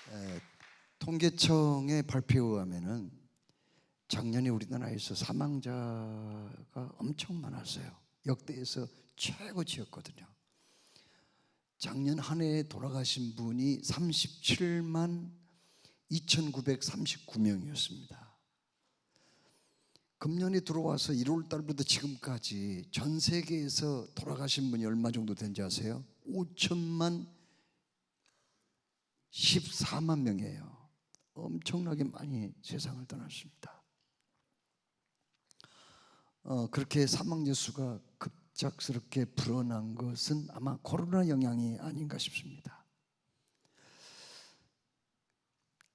에, 통계청의 발표에 의하면은 작년에 우리나라에서 사망자가 엄청 많았어요. 역대에서 최고치였거든요. 작년 한 해에 돌아가신 분이 37만 2,939명이었습니다. 금년에 들어와서 1월 달부터 지금까지 전 세계에서 돌아가신 분이 얼마 정도 된지 아세요? 5천만 14만 명이에요. 엄청나게 많이 세상을 떠났습니다. 그렇게 사망자 수가 급작스럽게 불어난 것은 아마 코로나 영향이 아닌가 싶습니다.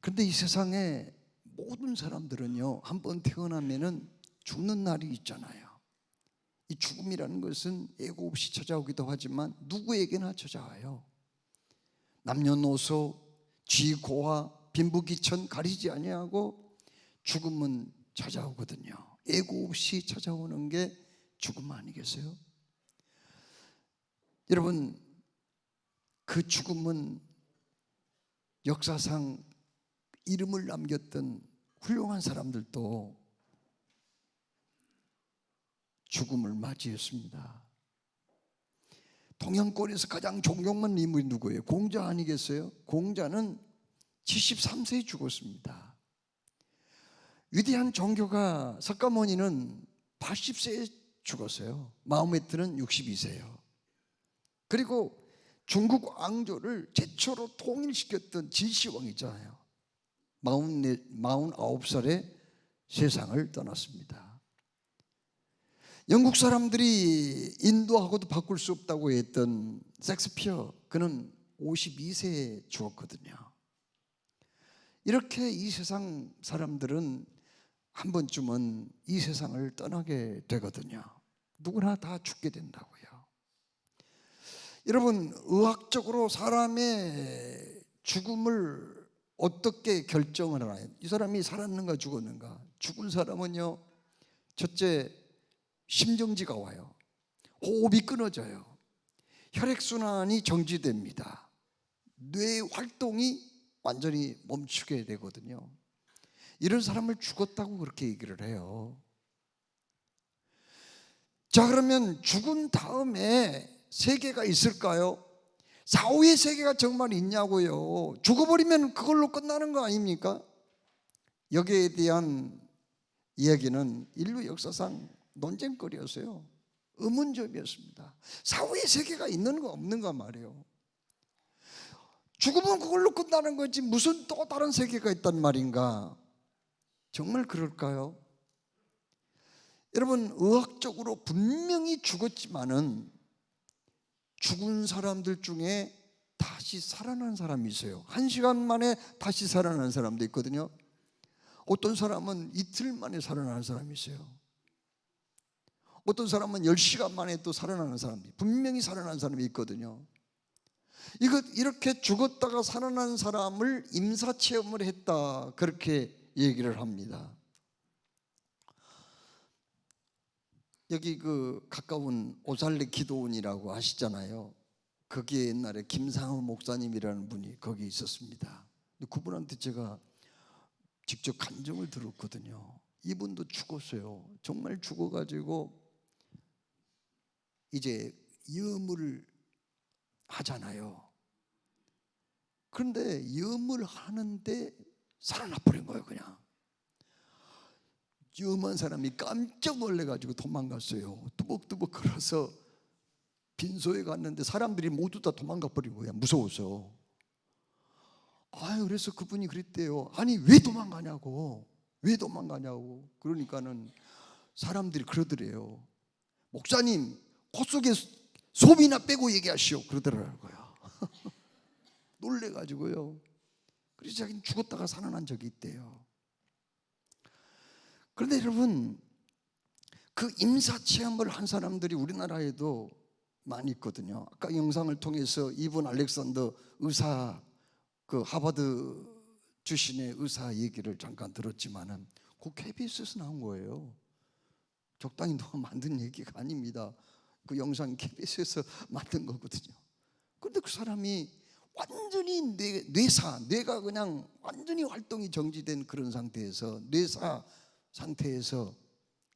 그런데 이 세상에 모든 사람들은요, 한번 태어나면은 죽는 날이 있잖아요. 이 죽음이라는 것은 예고 없이 찾아오기도 하지만 누구에게나 찾아와요. 남녀노소, 쥐고와 빈부귀천 가리지 아니하고 죽음은 찾아오거든요. 예고 없이 찾아오는 게 죽음 아니겠어요? 여러분, 그 죽음은 역사상 이름을 남겼던 훌륭한 사람들도 죽음을 맞이했습니다. 동양권에서 가장 존경받는 인물이 누구예요? 공자 아니겠어요? 공자는 73세에 죽었습니다. 위대한 종교가 석가모니는 80세에 죽었어요. 마호메트는 62세예요. 그리고 중국 왕조를 최초로 통일시켰던 진시황 있잖아요. 49살에 세상을 떠났습니다. 영국 사람들이 인도하고도 바꿀 수 없다고 했던 섹스피어, 그는 52세에 죽었거든요. 이렇게 이 세상 사람들은 한 번쯤은 이 세상을 떠나게 되거든요. 누구나 다 죽게 된다고요. 여러분, 의학적으로 사람의 죽음을 어떻게 결정을 하나요? 이 사람이 살았는가 죽었는가? 죽은 사람은요, 첫째, 심정지가 와요. 호흡이 끊어져요. 혈액순환이 정지됩니다. 뇌 활동이 완전히 멈추게 되거든요. 이런 사람을 죽었다고 그렇게 얘기를 해요. 자, 그러면 죽은 다음에 세계가 있을까요? 사후의 세계가 정말 있냐고요. 죽어버리면 그걸로 끝나는 거 아닙니까? 여기에 대한 이야기는 인류 역사상 논쟁거리였어요. 의문점이었습니다. 사후의 세계가 있는가 없는가 말이에요. 죽으면 그걸로 끝나는 거지 무슨 또 다른 세계가 있단 말인가? 정말 그럴까요? 여러분, 의학적으로 분명히 죽었지만은 죽은 사람들 중에 다시 살아난 사람이 있어요. 1시간 만에 다시 살아난 사람도 있거든요. 어떤 사람은 이틀 만에 살아나는 사람이 있어요. 어떤 사람은 10시간 만에 또 살아나는 사람이, 분명히 살아난 사람이 있거든요. 이렇게 죽었다가 살아난 사람을 임사체험을 했다, 그렇게 얘기를 합니다. 여기 그 가까운 오살레 기도원이라고 아시잖아요. 거기에 옛날에 김상우 목사님이라는 분이 거기 있었습니다. 그분한테 제가 직접 간증을 들었거든요. 이분도 죽었어요. 정말 죽어가지고 이제 염을 하잖아요. 그런데 염을 하는데 살아나 버린 거예요. 그냥 염한 사람이 깜짝 놀래가지고 도망갔어요. 뚜벅뚜벅 걸어서 빈소에 갔는데 사람들이 모두 다 도망가 버린 거야. 무서워서. 그래서 그분이 그랬대요. 아니 왜 도망가냐고. 왜 도망가냐고. 그러니까는 사람들이 그러더래요. 목사님, 콧속에 솜이나 빼고 얘기하시오. 그러더라고요. 놀래가지고요. 그래서 자기는 죽었다가 살아난 적이 있대요. 그런데 여러분, 그 임사체험을 한 사람들이 우리나라에도 많이 있거든요. 아까 영상을 통해서 이분 알렉산더 의사, 그 하버드 출신의 의사 얘기를 잠깐 들었지만은 그 KBS에서 나온 거예요. 적당히 누가 만든 얘기가 아닙니다. 그 영상 KBS에서 만든 거거든요. 그런데 그 사람이 완전히 뇌가 그냥 완전히 활동이 정지된 그런 상태에서, 뇌사 상태에서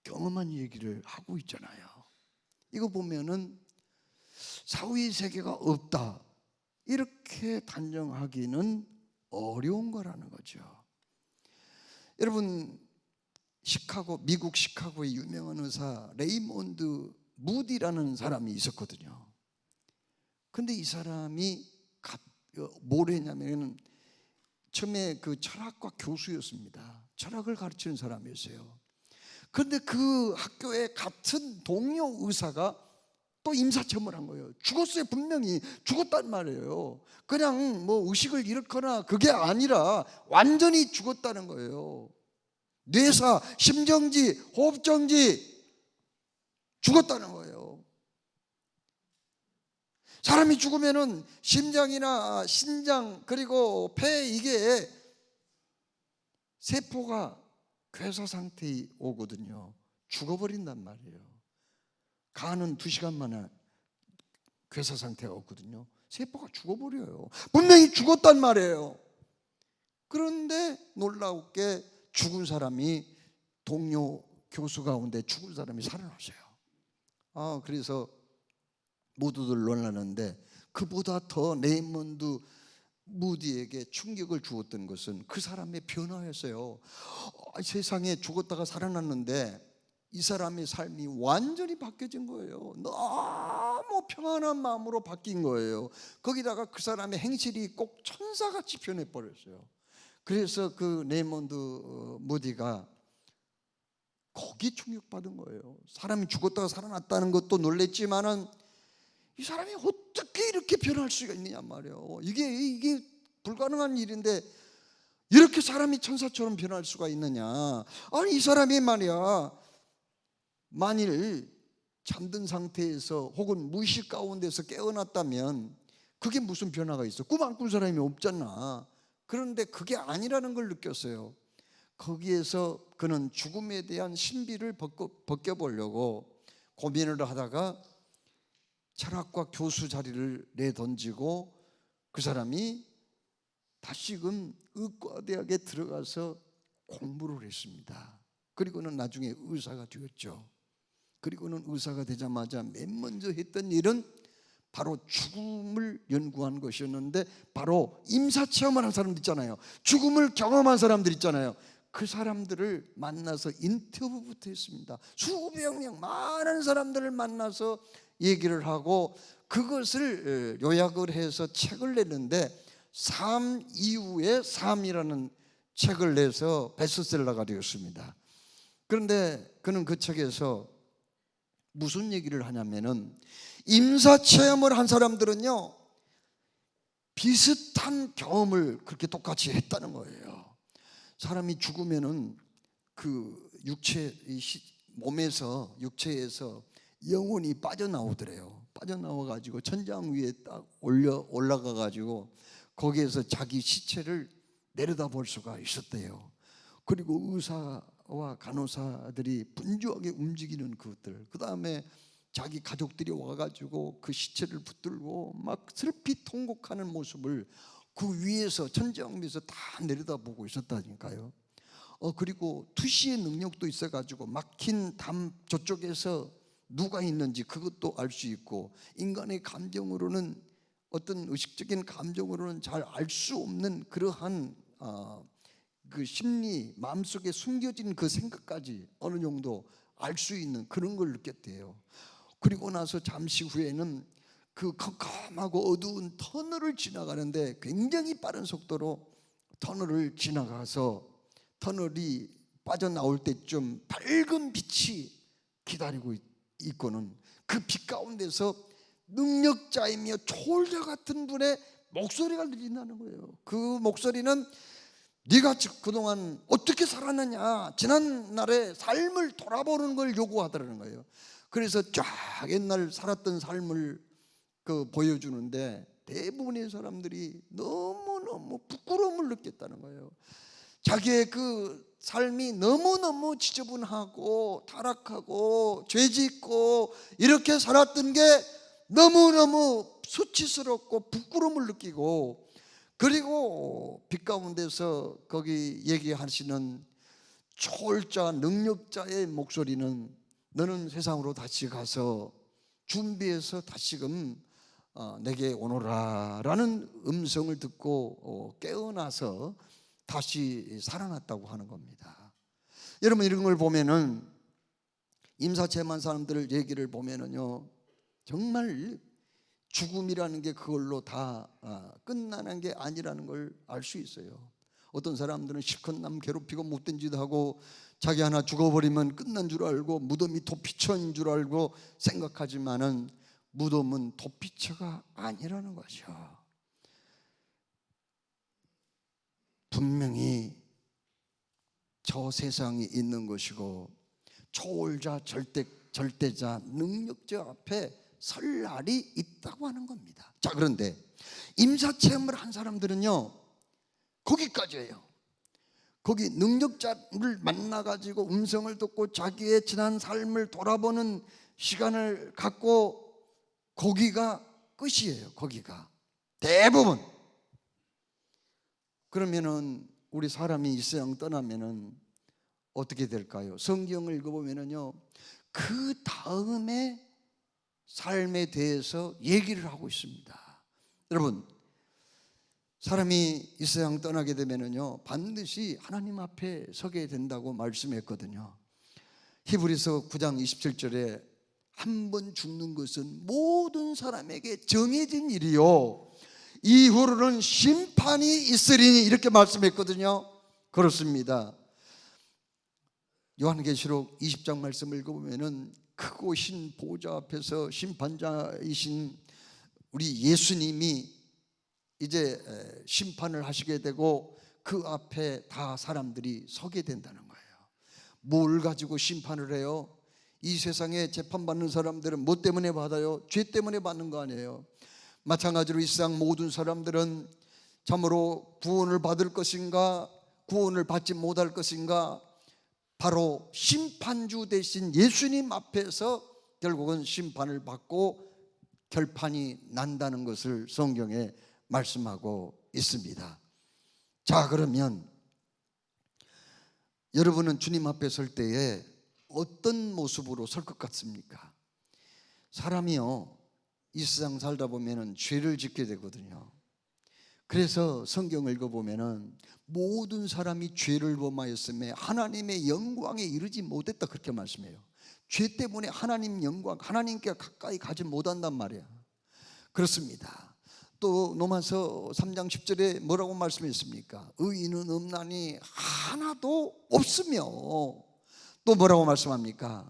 경험한 얘기를 하고 있잖아요. 이거 보면은 사후의 세계가 없다 이렇게 단정하기는 어려운 거라는 거죠. 여러분, 미국 시카고의 유명한 의사 레이몬드 무디라는 사람이 있었거든요. 근데 이 사람이 뭘 했냐면 처음에 그 철학과 교수였습니다. 철학을 가르치는 사람이었어요. 그런데 그 학교에 같은 동료 의사가 또 임사체험을 한 거예요. 죽었어요. 분명히 죽었단 말이에요. 그냥 뭐 의식을 잃거나 그게 아니라 완전히 죽었다는 거예요. 뇌사, 심정지, 호흡정지 죽었다는 거예요. 사람이 죽으면은 심장이나 신장 그리고 폐 이게 세포가 괴사 상태에 오거든요. 죽어버린단 말이에요. 간은 2시간 만에 괴사 상태가 오거든요. 세포가 죽어버려요. 분명히 죽었단 말이에요. 그런데 놀라웠게 죽은 사람이, 동료 교수 가운데 죽은 사람이 살아났어요. 그래서 모두들 놀라는데, 그보다 더 레이먼드 무디에게 충격을 주었던 것은 그 사람의 변화였어요. 세상에 죽었다가 살아났는데 이 사람의 삶이 완전히 바뀌어진 거예요. 너무 평안한 마음으로 바뀐 거예요. 거기다가 그 사람의 행실이 꼭 천사같이 변해버렸어요. 그래서 그 레이먼드 무디가 거기 충격받은 거예요. 사람이 죽었다가 살아났다는 것도 놀랬지만은 이 사람이 어떻게 이렇게 변할 수가 있느냐 말이에요. 이게 불가능한 일인데 이렇게 사람이 천사처럼 변할 수가 있느냐. 아니, 이 사람이 말이야, 만일 잠든 상태에서 혹은 무의식 가운데서 깨어났다면 그게 무슨 변화가 있어? 꿈 안 꾼 사람이 없잖아. 그런데 그게 아니라는 걸 느꼈어요. 거기에서 그는 죽음에 대한 신비를 벗겨보려고 고민을 하다가 철학과 교수 자리를 내던지고 그 사람이 다시금 의과대학에 들어가서 공부를 했습니다. 그리고는 나중에 의사가 되었죠. 그리고는 의사가 되자마자 맨 먼저 했던 일은 바로 죽음을 연구한 것이었는데, 바로 임사체험을 한 사람들 있잖아요. 죽음을 경험한 사람들 있잖아요. 그 사람들을 만나서 인터뷰부터 했습니다. 수백 명, 많은 사람들을 만나서 얘기를 하고 그것을 요약을 해서 책을 냈는데, 삶 이후의 삶이라는 책을 내서 베스트셀러가 되었습니다. 그런데 그는 그 책에서 무슨 얘기를 하냐면은, 임사체험을 한 사람들은요 비슷한 경험을 그렇게 똑같이 했다는 거예요. 사람이 죽으면은 그 육체에서 영혼이 빠져나오더래요. 빠져나와가지고 천장 위에 딱 올라가가지고 거기에서 자기 시체를 내려다볼 수가 있었대요. 그리고 의사와 간호사들이 분주하게 움직이는 그것들, 그 다음에 자기 가족들이 와가지고 그 시체를 붙들고 막 슬피 통곡하는 모습을 그 위에서, 천장 위에서 다 내려다보고 있었다니까요. 그리고 투시의 능력도 있어가지고 막힌 담 저쪽에서 누가 있는지 그것도 알 수 있고, 인간의 감정으로는, 어떤 의식적인 감정으로는 잘 알 수 없는 그러한 그 심리, 마음속에 숨겨진 그 생각까지 어느 정도 알 수 있는 그런 걸 느꼈대요. 그리고 나서 잠시 후에는 그 컴컴하고 어두운 터널을 지나가는데 굉장히 빠른 속도로 터널을 지나가서 터널이 빠져나올 때쯤 밝은 빛이 기다리고 있고는 그 빛 가운데서 능력자이며 초월자 같은 분의 목소리가 들린다는 거예요. 그 목소리는 네가 그동안 어떻게 살았느냐, 지난날의 삶을 돌아보는 걸 요구하더라는 거예요. 그래서 쫙 옛날 살았던 삶을 보여주는데 대부분의 사람들이 너무너무 부끄러움을 느꼈다는 거예요. 자기의 그 삶이 너무너무 지저분하고 타락하고 죄짓고 이렇게 살았던 게 너무너무 수치스럽고 부끄러움을 느끼고, 그리고 빛 가운데서 거기 얘기하시는 초월자 능력자의 목소리는 너는 세상으로 다시 가서 준비해서 다시금 내게 오너라 라는 음성을 듣고 깨어나서 다시 살아났다고 하는 겁니다. 여러분, 이런 걸 보면은 임사체험한 사람들 얘기를 보면은요, 정말 죽음이라는 게 그걸로 다 끝나는 게 아니라는 걸 알 수 있어요. 어떤 사람들은 실컷 남 괴롭히고 못된 짓 하고 자기 하나 죽어버리면 끝난 줄 알고 무덤이 도피처인 줄 알고 생각하지만은 무덤은 도피처가 아니라는 거죠. 분명히 저 세상이 있는 것이고 초월자, 절대자, 능력자 앞에 설 날이 있다고 하는 겁니다. 자, 그런데 임사체험을 한 사람들은요, 거기까지예요. 거기 능력자를 만나가지고 음성을 듣고 자기의 지난 삶을 돌아보는 시간을 갖고 거기가 끝이에요. 거기가 대부분. 그러면은 우리 사람이 이 세상 떠나면은 어떻게 될까요? 성경을 읽어보면은요, 그 다음에 삶에 대해서 얘기를 하고 있습니다. 여러분, 사람이 이 세상 떠나게 되면은요, 반드시 하나님 앞에 서게 된다고 말씀했거든요. 히브리서 9장 27절에 한 번 죽는 것은 모든 사람에게 정해진 일이요, 이후로는 심판이 있으리니, 이렇게 말씀했거든요. 그렇습니다. 요한계시록 20장 말씀을 읽어보면은 크고 신 보좌 앞에서 심판자이신 우리 예수님이 이제 심판을 하시게 되고 그 앞에 다 사람들이 서게 된다는 거예요. 뭘 가지고 심판을 해요? 이 세상에 재판받는 사람들은 뭐 때문에 받아요? 죄 때문에 받는 거 아니에요? 마찬가지로 이 세상 모든 사람들은 참으로 구원을 받을 것인가, 구원을 받지 못할 것인가, 바로 심판주 대신 예수님 앞에서 결국은 심판을 받고 결판이 난다는 것을 성경에 말씀하고 있습니다. 자, 그러면 여러분은 주님 앞에 설 때에 어떤 모습으로 설 것 같습니까? 사람이요, 이 세상 살다 보면은 죄를 짓게 되거든요. 그래서 성경을 읽어보면은 모든 사람이 죄를 범하였음에 하나님의 영광에 이르지 못했다, 그렇게 말씀해요. 죄 때문에 하나님 영광, 하나님께 가까이 가지 못한단 말이야. 그렇습니다. 또 로마서 3장 10절에 뭐라고 말씀했습니까? 의인은 없나니 하나도 없으며, 또 뭐라고 말씀합니까?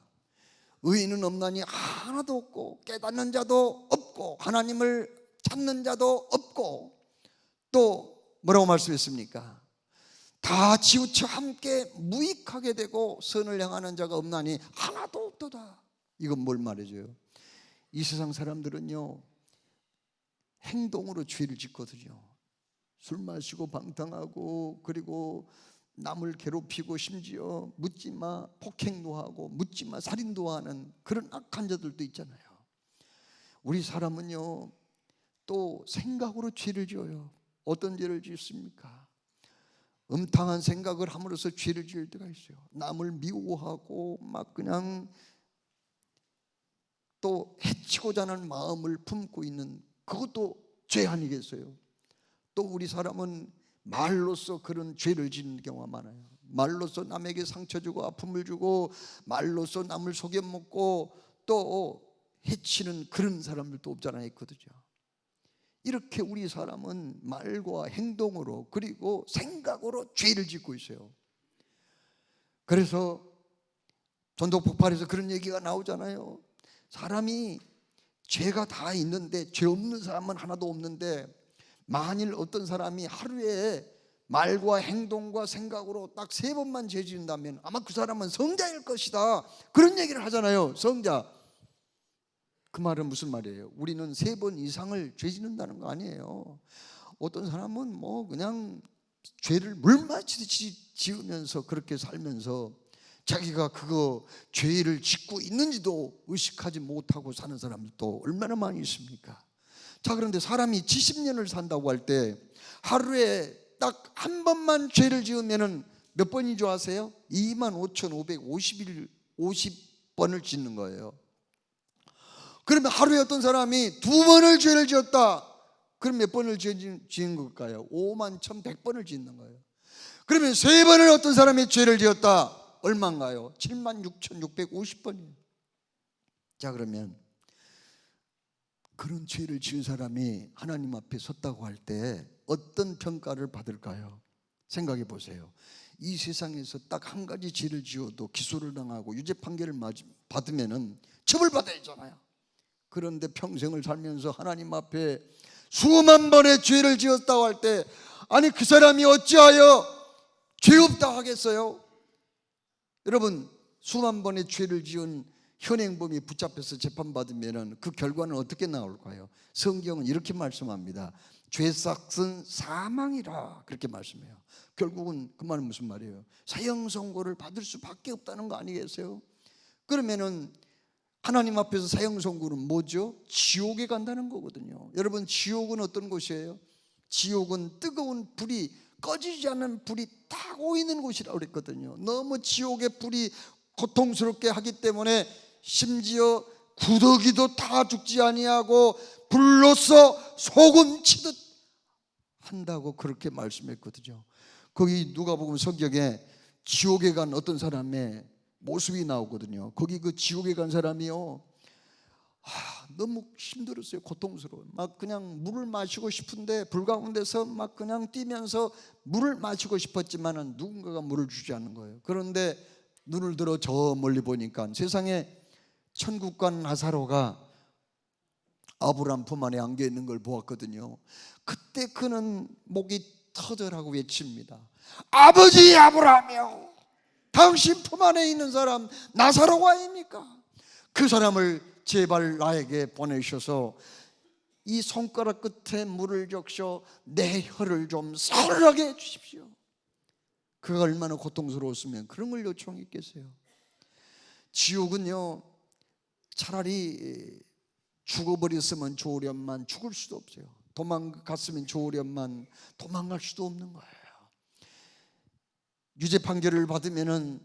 의인은 없나니 하나도 없고 깨닫는 자도 없고 하나님을 찾는 자도 없고, 또 뭐라고 말씀했습니까? 다 치우쳐 함께 무익하게 되고 선을 향하는 자가 없나니 하나도 없도다. 이건 뭘 말해줘요? 이 세상 사람들은요, 행동으로 죄를 짓거든요. 술 마시고 방탕하고, 그리고 남을 괴롭히고, 심지어 묻지마 폭행도 하고 묻지마 살인도 하는 그런 악한 자들도 있잖아요. 우리 사람은요, 또 생각으로 죄를 지어요. 어떤 죄를 짓습니까? 음탕한 생각을 함으로써 죄를 지을 때가 있어요. 남을 미워하고 막 그냥 또 해치고자 하는 마음을 품고 있는, 그것도 죄 아니겠어요? 또 우리 사람은 말로써 그런 죄를 짓는 경우가 많아요. 말로써 남에게 상처 주고 아픔을 주고, 말로써 남을 속여먹고 또 해치는 그런 사람들도 없잖아요. 있거든요. 이렇게 우리 사람은 말과 행동으로, 그리고 생각으로 죄를 짓고 있어요. 그래서 전도 폭발에서 그런 얘기가 나오잖아요. 사람이 죄가 다 있는데 죄 없는 사람은 하나도 없는데, 만일 어떤 사람이 하루에 말과 행동과 생각으로 딱 3번만 죄 지은다면 아마 그 사람은 성자일 것이다, 그런 얘기를 하잖아요. 성자. 그 말은 무슨 말이에요? 우리는 3번 이상을 죄 짓는다는 거 아니에요. 어떤 사람은 뭐 그냥 죄를 물마치듯이 지으면서 그렇게 살면서 자기가 그거 죄를 짓고 있는지도 의식하지 못하고 사는 사람들도 얼마나 많이 있습니까? 자, 그런데 사람이 70년을 산다고 할 때 하루에 딱 한 번만 죄를 지으면은 몇 번인 줄 아세요? 25,550번을 짓는 거예요. 그러면 하루에 어떤 사람이 두 번을 죄를 지었다. 그럼 몇 번을 지은 걸까요? 51,100번을 짓는 거예요. 그러면 세 번을 어떤 사람이 죄를 지었다. 얼마인가요? 76,650번이에요. 자, 그러면 그런 죄를 지은 사람이 하나님 앞에 섰다고 할 때 어떤 평가를 받을까요? 생각해 보세요. 이 세상에서 딱 한 가지 죄를 지어도 기소를 당하고 유죄 판결을 받으면 처벌받아야 하잖아요. 그런데 평생을 살면서 하나님 앞에 수만 번의 죄를 지었다고 할 때, 아니 그 사람이 어찌하여 죄 없다 하겠어요? 여러분, 수만 번의 죄를 지은 현행범이 붙잡혀서 재판받으면 그 결과는 어떻게 나올까요? 성경은 이렇게 말씀합니다. 죄삭은 사망이라, 그렇게 말씀해요. 결국은 그 말은 무슨 말이에요? 사형 선고를 받을 수밖에 없다는 거 아니겠어요? 그러면은 하나님 앞에서 사형 선고는 뭐죠? 지옥에 간다는 거거든요. 여러분, 지옥은 어떤 곳이에요? 지옥은 뜨거운 불이, 꺼지지 않는 불이 타고 있는 곳이라고 그랬거든요. 너무 지옥의 불이 고통스럽게 하기 때문에 심지어 구더기도 다 죽지 아니하고 불로써 소금 치듯 한다고 그렇게 말씀했거든요. 거기 누가복음 성경에 지옥에 간 어떤 사람의 모습이 나오거든요. 거기 그 지옥에 간 사람이요, 너무 힘들었어요. 고통스러워요. 막 그냥 물을 마시고 싶은데 불 가운데서 막 그냥 뛰면서 물을 마시고 싶었지만은 누군가가 물을 주지 않는 거예요. 그런데 눈을 들어 저 멀리 보니까 세상에 천국 간 나사로가 아브라함 품 안에 안겨 있는 걸 보았거든요. 그때 그는 목이 터져라고 외칩니다. 아버지 아브라함이요, 당신 품 안에 있는 사람 나사로가 아닙니까? 그 사람을 제발 나에게 보내셔서 이 손가락 끝에 물을 적셔 내 혀를 좀 서늘하게 해주십시오. 그가 얼마나 고통스러웠으면 그런 걸 요청했겠어요. 지옥은요, 차라리 죽어버렸으면 좋으련만 죽을 수도 없어요. 도망갔으면 좋으련만 도망갈 수도 없는 거예요. 유죄 판결을 받으면은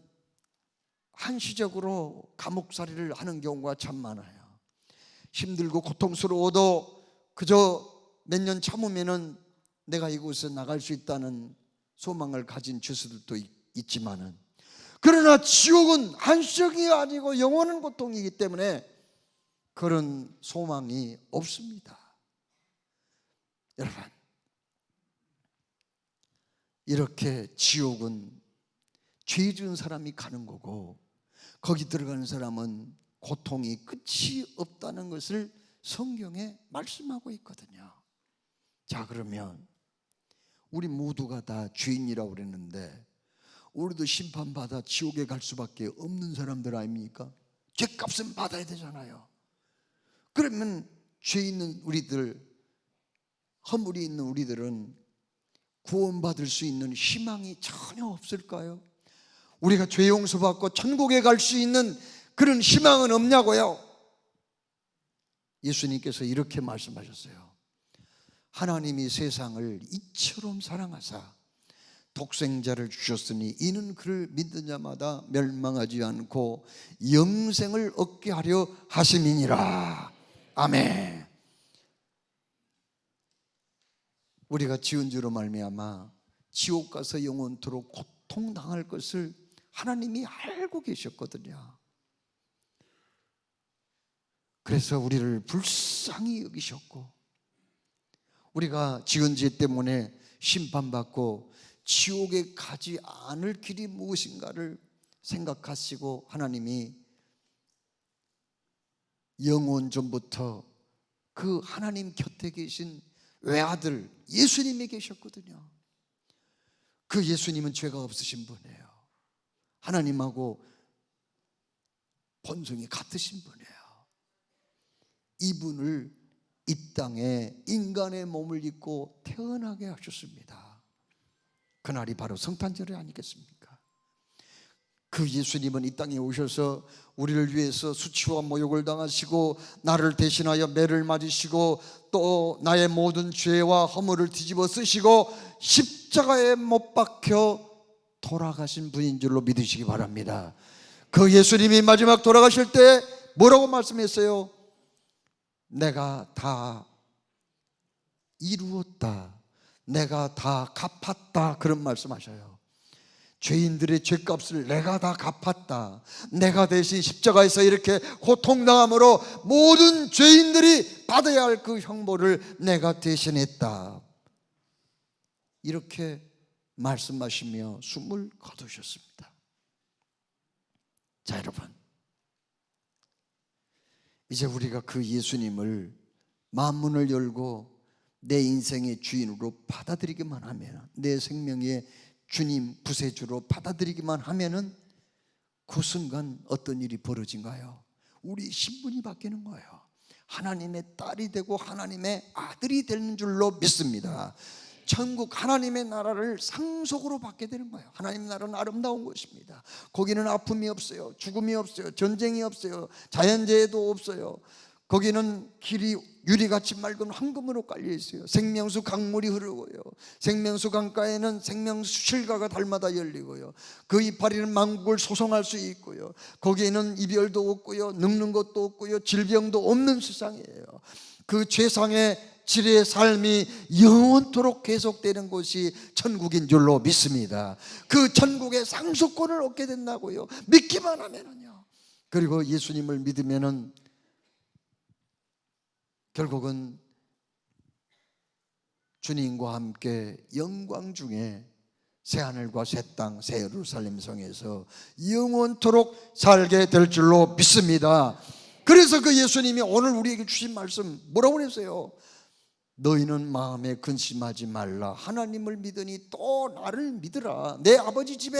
한시적으로 감옥살이를 하는 경우가 참 많아요. 힘들고 고통스러워도 그저 몇 년 참으면은 내가 이곳에 나갈 수 있다는 소망을 가진 죄수들도 있지만은, 그러나 지옥은 한시적이 아니고 영원한 고통이기 때문에 그런 소망이 없습니다. 여러분, 이렇게 지옥은 죄 지은 사람이 가는 거고 거기 들어가는 사람은 고통이 끝이 없다는 것을 성경에 말씀하고 있거든요. 자, 그러면 우리 모두가 다 죄인이라고 그랬는데 우리도 심판받아 지옥에 갈 수밖에 없는 사람들 아닙니까? 죄값은 받아야 되잖아요. 그러면 죄 있는 우리들, 허물이 있는 우리들은 구원받을 수 있는 희망이 전혀 없을까요? 우리가 죄 용서받고 천국에 갈 수 있는 그런 희망은 없냐고요? 예수님께서 이렇게 말씀하셨어요. 하나님이 세상을 이처럼 사랑하사 독생자를 주셨으니 이는 그를 믿는 자마다 멸망하지 않고 영생을 얻게 하려 하심이니라. 아멘. 우리가 지은 죄로 말미암아 지옥 가서 영원토록 고통당할 것을 하나님이 알고 계셨거든요. 그래서 우리를 불쌍히 여기셨고, 우리가 지은 죄 때문에 심판받고 지옥에 가지 않을 길이 무엇인가를 생각하시고 하나님이 영원 전부터 그 하나님 곁에 계신 외아들 예수님이 계셨거든요. 그 예수님은 죄가 없으신 분이에요. 하나님하고 본성이 같으신 분이에요. 이분을 이 땅에 인간의 몸을 입고 태어나게 하셨습니다. 그날이 바로 성탄절이 아니겠습니까? 그 예수님은 이 땅에 오셔서 우리를 위해서 수치와 모욕을 당하시고 나를 대신하여 매를 맞으시고 또 나의 모든 죄와 허물을 뒤집어 쓰시고 십자가에 못 박혀 돌아가신 분인 줄로 믿으시기 바랍니다. 그 예수님이 마지막 돌아가실 때 뭐라고 말씀했어요? 내가 다 이루었다, 내가 다 갚았다, 그런 말씀하셔요. 죄인들의 죄값을 내가 다 갚았다, 내가 대신 십자가에서 이렇게 고통당함으로 모든 죄인들이 받아야 할 그 형벌을 내가 대신했다, 이렇게 말씀하시며 숨을 거두셨습니다. 자, 여러분, 이제 우리가 그 예수님을 마음문을 열고 내 인생의 주인으로 받아들이기만 하면, 내 생명의 주님 구세주로 받아들이기만 하면은 그 순간 어떤 일이 벌어진가요? 우리 신분이 바뀌는 거예요. 하나님의 딸이 되고 하나님의 아들이 되는 줄로 믿습니다. 천국 하나님의 나라를 상속으로 받게 되는 거예요. 하나님의 나라는 아름다운 곳입니다. 거기는 아픔이 없어요, 죽음이 없어요, 전쟁이 없어요, 자연재해도 없어요. 거기는 길이 유리같이 맑은 황금으로 깔려 있어요. 생명수 강물이 흐르고요, 생명수 강가에는 생명수 실과가 달마다 열리고요, 그 이파리는 만국을 소송할 수 있고요, 거기에는 이별도 없고요, 늙는 것도 없고요, 질병도 없는 세상이에요. 그 최상의 질의 삶이 영원토록 계속되는 곳이 천국인 줄로 믿습니다. 그 천국의 상속권을 얻게 된다고요, 믿기만 하면은요. 그리고 예수님을 믿으면은 결국은 주님과 함께 영광 중에 새하늘과 새 땅, 새 예루살렘 성에서 영원토록 살게 될 줄로 믿습니다. 그래서 그 예수님이 오늘 우리에게 주신 말씀 뭐라고 그랬어요? 너희는 마음에 근심하지 말라, 하나님을 믿으니 또 나를 믿으라. 내 아버지 집에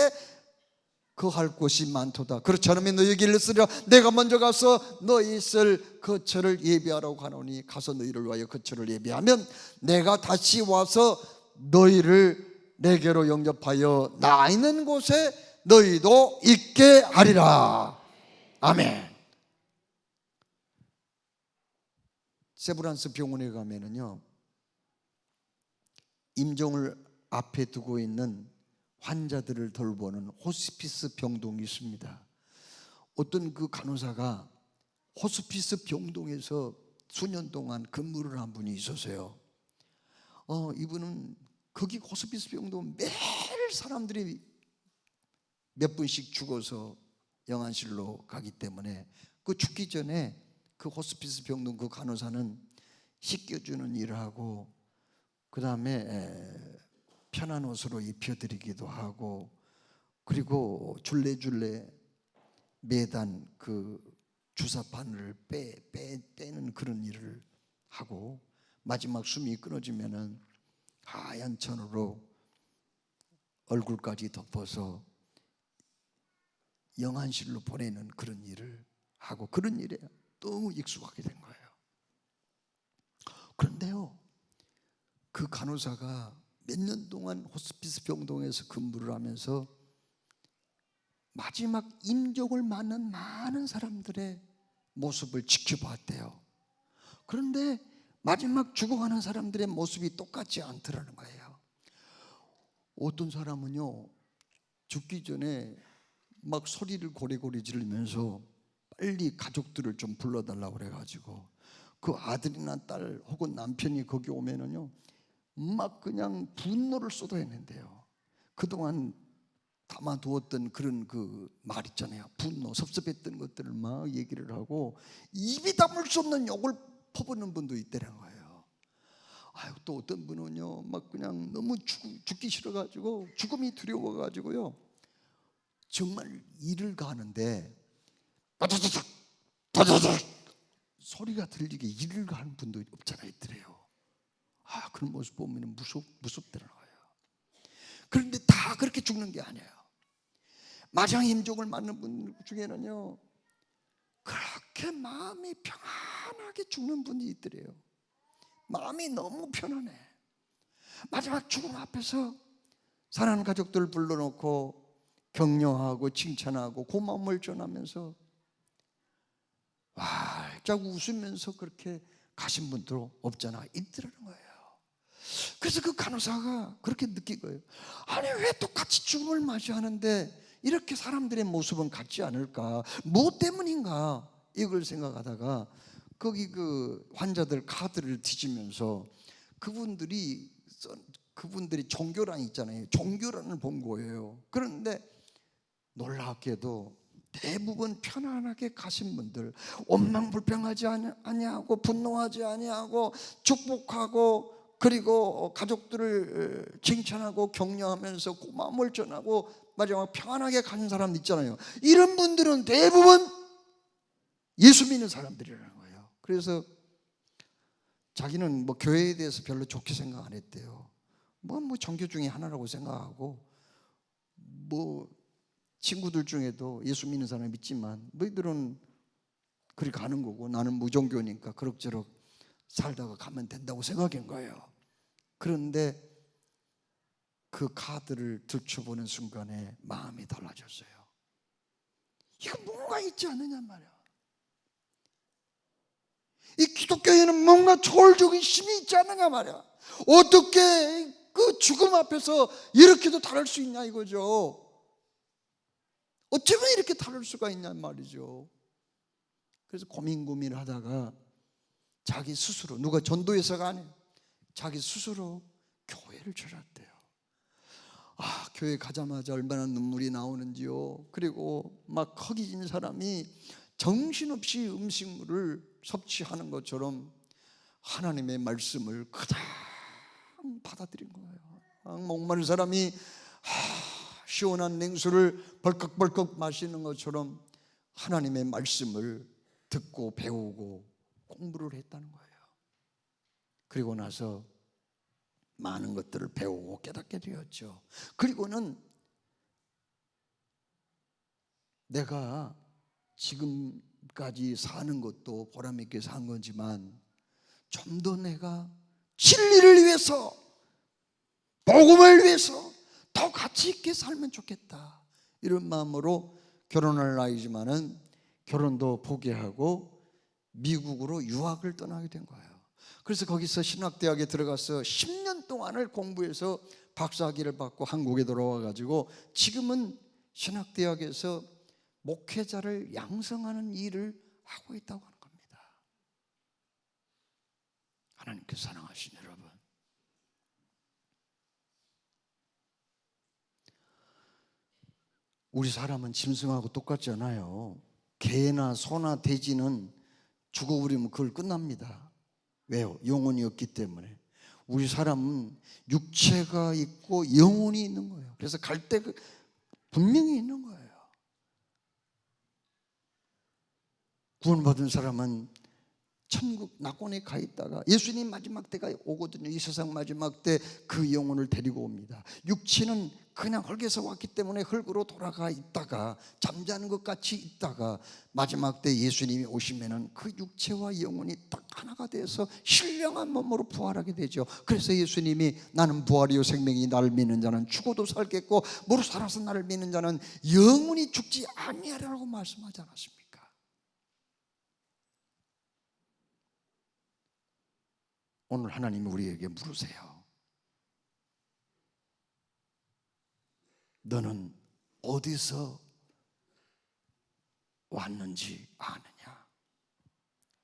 거할 곳이 많도다. 그렇지 않으면 너희에게 일렀으리라. 내가 먼저 가서 너희 있을 거처를 예비하라고 하노니 가서 너희를 위하여 거처를 예비하면 내가 다시 와서 너희를 내게로 영접하여 나 있는 곳에 너희도 있게 하리라. 아멘. 세브란스 병원에 가면은요, 임종을 앞에 두고 있는 환자들을 돌보는 호스피스 병동이 있습니다. 어떤 그 간호사가 호스피스 병동에서 수년 동안 근무를 한 분이 있었어요. 이분은 거기 호스피스 병동 매일 사람들이 몇 분씩 죽어서 영안실로 가기 때문에 그 죽기 전에 그 호스피스 병동 그 간호사는 씻겨주는 일을 하고, 그 다음에 편한 옷으로 입혀드리기도 하고, 그리고 줄레줄레 매단 그 주사바늘을 빼는 그런 일을 하고, 마지막 숨이 끊어지면은 하얀 천으로 얼굴까지 덮어서 영안실로 보내는 그런 일을 하고, 그런 일에 너무 익숙하게 된 거예요. 그런데요, 그 간호사가 몇 년 동안 호스피스 병동에서 근무를 하면서 마지막 임종을 맞는 많은 사람들의 모습을 지켜봤대요. 그런데 마지막 죽어가는 사람들의 모습이 똑같지 않더라는 거예요. 어떤 사람은요, 죽기 전에 막 소리를 고래고래 지르면서 빨리 가족들을 좀 불러달라고 그래가지고 그 아들이나 딸 혹은 남편이 거기 오면은요 막 그냥 분노를 쏟아내는데요. 그동안 담아두었던 그런 그 말 있잖아요. 분노, 섭섭했던 것들을 막 얘기를 하고 입이 담을 수 없는 욕을 퍼붓는 분도 있다는 거예요. 또 어떤 분은요 막 그냥 너무 죽기 싫어가지고, 죽음이 두려워가지고요, 정말 일을 가는데 다다다닥 다다닥 소리가 들리게 일을 가는 분도 없잖아요, 있더래요. 그런 모습 보면 무섭더라는 거예요. 그런데 다 그렇게 죽는 게 아니에요. 마지막 임종을 맞는 분 중에는요 그렇게 마음이 평안하게 죽는 분이 있더래요. 마음이 너무 편안해. 마지막 죽음 앞에서 사랑하는 가족들을 불러놓고 격려하고 칭찬하고 고마움을 전하면서 활짝 웃으면서 그렇게 가신 분도 없잖아, 있더라는 거예요. 그래서 그 간호사가 그렇게 느낀 거예요. 아니, 왜 똑같이 죽음을 맞이하는데 이렇게 사람들의 모습은 같지 않을까? 뭐 때문인가? 이걸 생각하다가 거기 그 환자들 카드를 뒤지면서 그분들이 종교란 있잖아요. 종교란을 본 거예요. 그런데 놀랍게도 대부분 편안하게 가신 분들, 원망불평하지 아니하고 분노하지 아니하고 축복하고, 그리고 가족들을 칭찬하고 격려하면서 고마움을 전하고 마지막 평안하게 가는 사람 있잖아요. 이런 분들은 대부분 예수 믿는 사람들이라는 거예요. 그래서 자기는 뭐 교회에 대해서 별로 좋게 생각 안 했대요. 뭐 종교 중에 하나라고 생각하고, 뭐 친구들 중에도 예수 믿는 사람이 있지만 너희들은 그리 가는 거고 나는 무종교니까 그럭저럭 살다가 가면 된다고 생각한 거예요. 그런데 그 카드를 들춰보는 순간에 마음이 달라졌어요. 이거 뭔가 있지 않느냐 말이야. 이 기독교에는 뭔가 초월적인 힘이 있지 않느냐 말이야. 어떻게 그 죽음 앞에서 이렇게도 다를 수 있냐 이거죠. 어쩌면 이렇게 다를 수가 있냔 말이죠. 그래서 고민을 하다가 자기 스스로, 누가 전도해서가 아니에요, 자기 스스로 교회를 찾았대요. 교회 가자마자 얼마나 눈물이 나오는지요. 그리고 막 허기진 사람이 정신없이 음식물을 섭취하는 것처럼 하나님의 말씀을 그냥 받아들인 거예요. 목마른 사람이 시원한 냉수를 벌컥벌컥 마시는 것처럼 하나님의 말씀을 듣고 배우고 공부를 했다는 거예요. 그리고 나서 많은 것들을 배우고 깨닫게 되었죠. 그리고는 내가 지금까지 사는 것도 보람있게 산 거지만 좀 더 내가 진리를 위해서, 복음을 위해서 더 가치 있게 살면 좋겠다, 이런 마음으로 결혼할 나이지만은 결혼도 포기하고 미국으로 유학을 떠나게 된 거예요. 그래서 거기서 신학대학에 들어가서 10년 동안을 공부해서 박사학위를 받고 한국에 돌아와 가지고 지금은 신학대학에서 목회자를 양성하는 일을 하고 있다고 하는 겁니다. 하나님께 사랑하신 여러분, 우리 사람은 짐승하고 똑같지 않아요. 개나 소나 돼지는 죽어버리면 그걸 끝납니다. 왜요? 영혼이 없기 때문에. 우리 사람은 육체가 있고 영혼이 있는 거예요. 그래서 갈 때 분명히 있는 거예요. 구원받은 사람은 천국 낙원에 가 있다가 예수님 마지막 때가 오거든요. 이 세상 마지막 때 그 영혼을 데리고 옵니다. 육체는 그냥 흙에서 왔기 때문에 흙으로 돌아가 있다가 잠자는 것 같이 있다가 마지막 때 예수님이 오시면은 그 육체와 영혼이 딱 하나가 돼서 신령한 몸으로 부활하게 되죠. 그래서 예수님이 나는 부활이요 생명이 나를 믿는 자는 죽어도 살겠고 무릇 살아서 나를 믿는 자는 영원히 죽지 아니하리라고 말씀하지 않았습니까? 오늘 하나님이 우리에게 물으세요. 너는 어디서 왔는지 아느냐?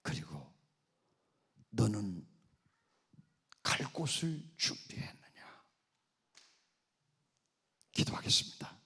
그리고 너는 갈 곳을 준비했느냐? 기도하겠습니다.